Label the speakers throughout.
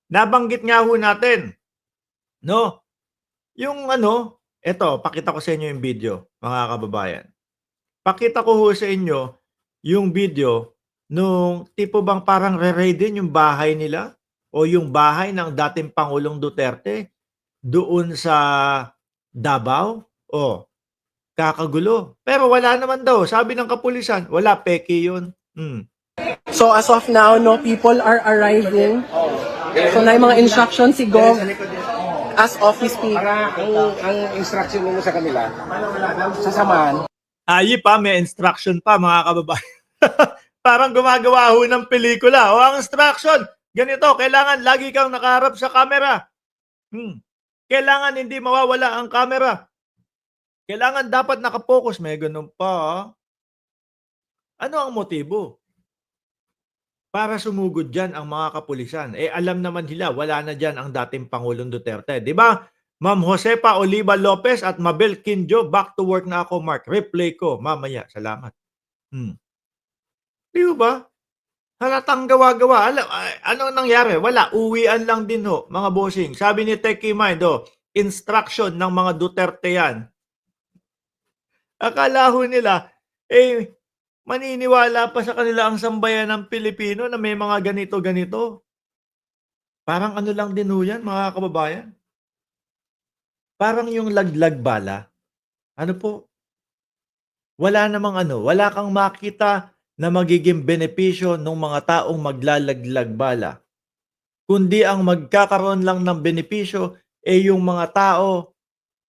Speaker 1: nabanggit nga ho natin, no, yung ano, eto pakita ko sa inyo yung video, mga kababayan. Pakita ko ho sa inyo yung video nung tipo bang parang re-raidin yung bahay nila o yung bahay ng dating Pangulong Duterte doon sa Davao. Oh, kakagulo. Pero wala naman daw, sabi ng kapulisan, wala, peke yun.
Speaker 2: So as of now, no, people are arriving. So na yung mga instructions si Gov as of we speak.
Speaker 3: Para ang instruction mo sa kanila, sasamahan.
Speaker 1: Ayi pa, may instruction pa mga kababayan. Parang gumagawa ho ng pelikula. O ang instruction, ganito, kailangan lagi kang nakaharap sa camera. Kailangan hindi mawawala ang camera. Kailangan dapat nakapokus. May ganun pa. Ano ang motibo? Para sumugod dyan ang mga kapulisan. Eh alam naman nila, wala na dyan ang dating Pangulong Duterte. Di ba? Ma'am Josepa Oliva Lopez at Mabel Quinjo, back to work na ako, Mark. Replay ko mamaya. Salamat. Di ba? Halatang gawa-gawa. Ano nangyari? Wala. Uwian lang din ho, mga bossing. Sabi ni Techie Mind, instruction ng mga Duterte yan. Akala ho nila, maniniwala pa sa kanila ang sambayan ng Pilipino na may mga ganito-ganito. Parang ano lang din ho yan, mga kababayan. Parang yung laglag bala. Ano po? Wala namang wala kang makita na magiging benepisyo ng mga taong maglalaglag bala. Kundi ang magkakaroon lang ng benepisyo yung mga tao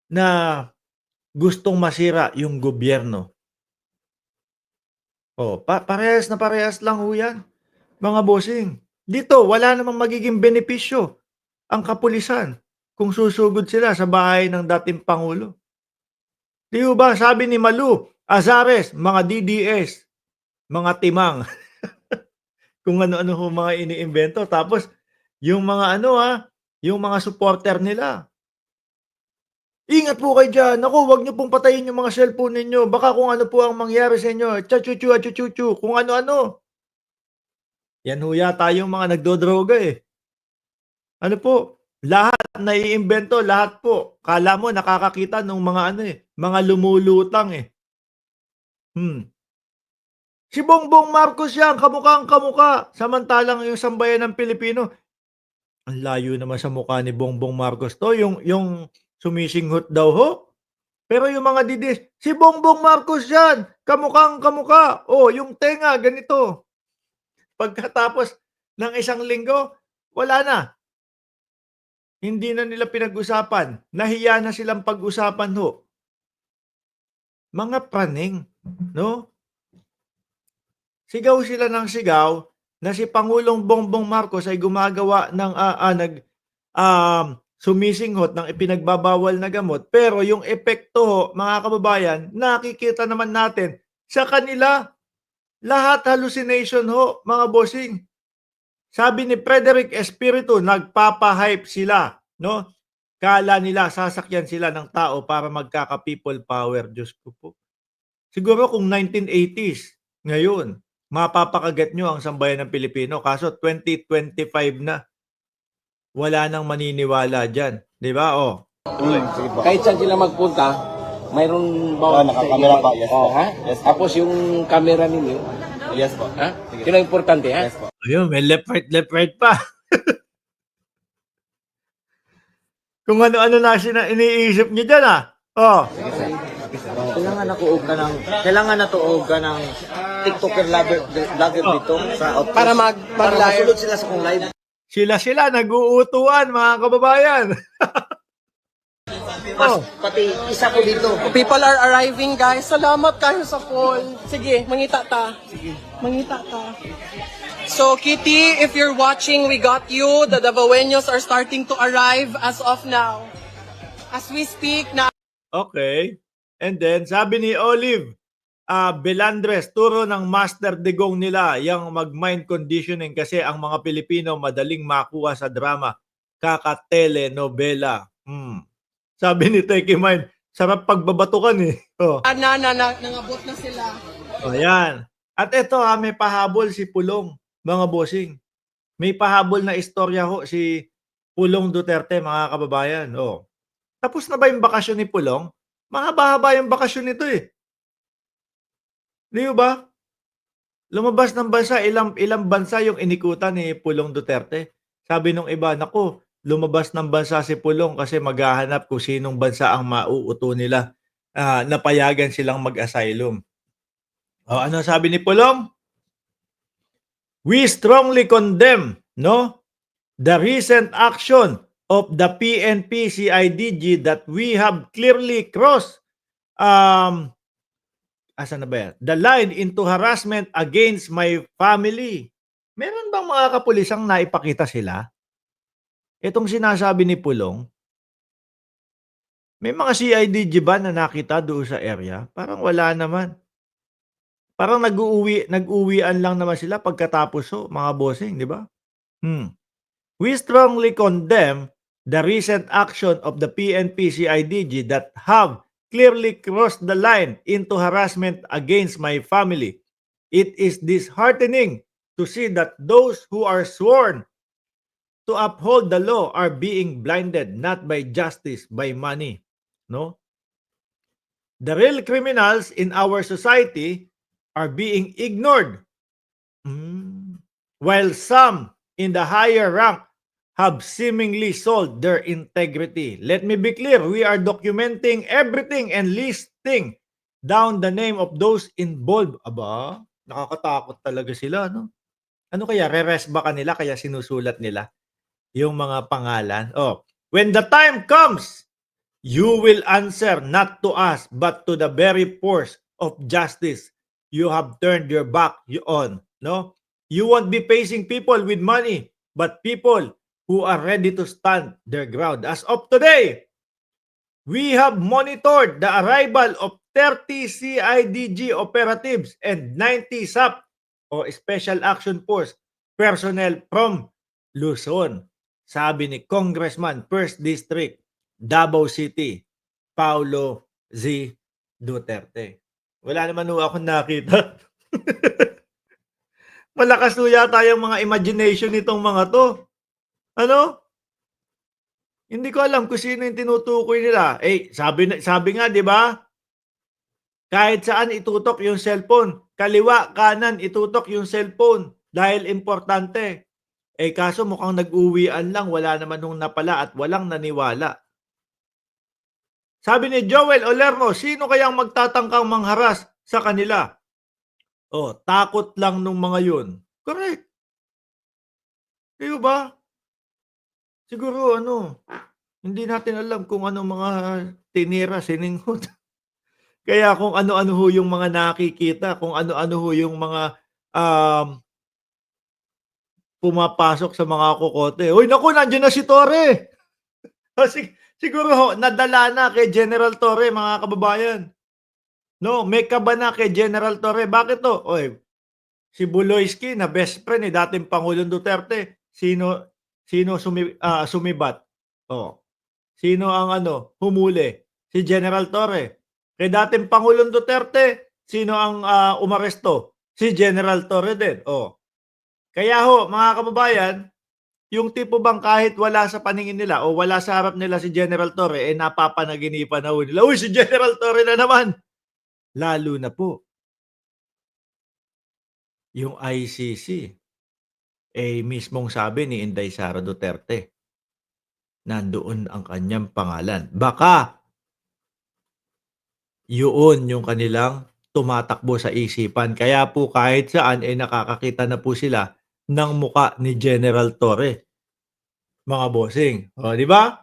Speaker 1: na gustong masira yung gobyerno. Parehas na parehas lang ho yan, mga bossing. Dito, wala namang magiging benepisyo ang kapulisan kung susugod sila sa bahay ng dating Pangulo. Di ba, sabi ni Malu, Azares, mga DDS, mga timang. Kung ano-ano ho mga iniimbento. Tapos, yung mga yung mga supporter nila. Ingat po kayo dyan. Naku, wag niyo pong patayin yung mga cellphone ninyo. Baka kung ano po ang mangyari sa inyo. Chachuchu, achuchuchu, kung ano-ano. Yan ho yata yung mga nagdodroga eh. Ano po? Lahat naiimbento, lahat po. Kala mo nakakakita ng mga mga lumulutang eh. Si Bongbong Marcos yan, kamukhang kamuka. Samantalang yung sambayan ng Pilipino, ang layo naman sa mukha ni Bongbong Marcos to, yung sumisinghot daw ho. Pero yung mga didis, si Bongbong Marcos yan, kamukhang kamuka. Yung tenga, ganito. Pagkatapos ng isang linggo, wala na. Hindi na nila pinag-usapan. Nahiya na silang pag-usapan ho. Mga praning, no? Sigaw sila ng sigaw na si Pangulong Bongbong Marcos ay gumagawa ng sumisinghot ng ipinagbabawal na gamot. Pero yung epekto, mga kababayan, nakikita naman natin sa kanila. Lahat hallucination ho, mga bossing. Sabi ni Frederick Espiritu, nagpapahype sila, no? Kala nila sasakyan sila ng tao para magkaka-people power. Diyos ko po. Siguro kung 1980s, ngayon, mapapakagat nyo ang sambayan ng Pilipino. Kaso 2025 na. Wala nang maniniwala dyan. Di ba?
Speaker 3: Kahit saan sila magpunta, mayroon ba?
Speaker 4: Nakakamera pa, yes po.
Speaker 3: Ha?
Speaker 4: Yes po.
Speaker 3: Tapos yung camera ninyo,
Speaker 4: Yes po.
Speaker 3: ha? Yun ang importante, ha?
Speaker 4: Yes po.
Speaker 1: Ayun, may left right pa. Kung ano-ano na iniisip nyo dyan
Speaker 5: Kailangan natuog ka ng TikToker vlogger dito sa outpost.
Speaker 2: Para
Speaker 5: para
Speaker 2: mag-live.
Speaker 5: masulod sila sa kong live.
Speaker 1: Sila nag-uutuan, mga kababayan.
Speaker 5: Pati isa ko dito.
Speaker 2: People are arriving, guys. Salamat kayo sa call. Sige, mangita ta. Mangita ta. So, Kitty, if you're watching, we got you. The Davaoenos are starting to arrive as of now. As we speak na.
Speaker 1: Okay. And then, sabi ni Olive, Belandres, turo ng Master Digong nila yung mag-mind conditioning kasi ang mga Pilipino madaling makuha sa drama. Kaka-telenovela. Sabi ni Teki Mind, sarap pagbabatukan eh.
Speaker 2: Nangabot na sila.
Speaker 1: Ayan. At ito may pahabol si Pulong, mga bossing. May pahabol na istorya ho si Pulong Duterte, mga kababayan. Oh. Tapos na ba yung bakasyon ni Pulong? Mahaba-haba yung bakasyon nito eh. Di ba? Lumabas ng bansa, ilang bansa yung inikutan ni Pulong Duterte. Sabi nung iba, naku, lumabas ng bansa si Pulong kasi maghahanap kung sinong bansa ang mauuto nila. Napayagan silang mag-asylum. O, ano sabi ni Pulong? We strongly condemn, no, the recent action of the PNP CIDG that we have clearly crossed asan na ba yan? The line into harassment against my family. Meron bang mga kapulisang naipakita sila? Itong sinasabi ni Pulong, may mga CIDG ba na nakita doon sa area? Parang wala naman. Parang nag-uwian lang naman sila pagkatapos mga bossing, di ba? We strongly condemn the recent action of the PNP CIDG that have clearly crossed the line into harassment against my family. It is disheartening to see that those who are sworn to uphold the law are being blinded not by justice, by money. No? The real criminals in our society are being ignored. While some in the higher rank have seemingly sold their integrity. Let me be clear, we are documenting everything and listing down the name of those involved. Aba, nakakatakot talaga sila, no? Ano kaya, re-rest ba kanila kaya sinusulat nila yung mga pangalan? Oh, when the time comes, you will answer not to us but to the very force of justice you have turned your back on, no? You won't be facing people with money, but people who are ready to stand their ground. As of today, we have monitored the arrival of 30 CIDG operatives and 90 SAP o Special Action Force personnel from Luzon. Sabi ni Congressman 1st District, Davao City, Paulo Z. Duterte. Wala naman akong nakita. Malakas yata yung mga imagination nitong mga to. Ano? Hindi ko alam kung sino yung tinutukoy nila. Sabi nga, di ba? Kahit saan itutok yung cellphone. Kaliwa, kanan, itutok yung cellphone. Dahil importante. Kaso mukhang nag-uwian lang. Wala naman nung napala at walang naniwala. Sabi ni Joel Olerno, sino kayang magtatangkang mangharas sa kanila? Takot lang nung mga yun. Correct. Di ba? Siguro hindi natin alam kung ano mga tinira, sininghot. Kaya kung ano-ano ho yung mga nakikita, kung ano-ano ho yung mga pumapasok sa mga kokote. Uy, naku, nandiyan na si Torre. Siguro ho, nadala na kay General Torre, mga kababayan. No, may kaba na kay General Torre. Bakit to? Si Buloyski na best friend ni dating Pangulong Duterte. Sino sumibat? Sino ang humuli? Si General Torre. Kay dating Pangulong Duterte, sino ang umaresto? Si General Torre din. Kaya ho, mga kababayan, yung tipo bang kahit wala sa paningin nila o wala sa harap nila si General Torre, napapanaginipan na ho nila. Uy, si General Torre na naman! Lalo na po, yung ICC, mismong sabi ni Inday Sara Duterte, nandoon ang kanyang pangalan. Baka, yun yung kanilang tumatakbo sa isipan. Kaya po kahit saan, nakakakita na po sila ng muka ni General Torre. Mga bossing. Di ba?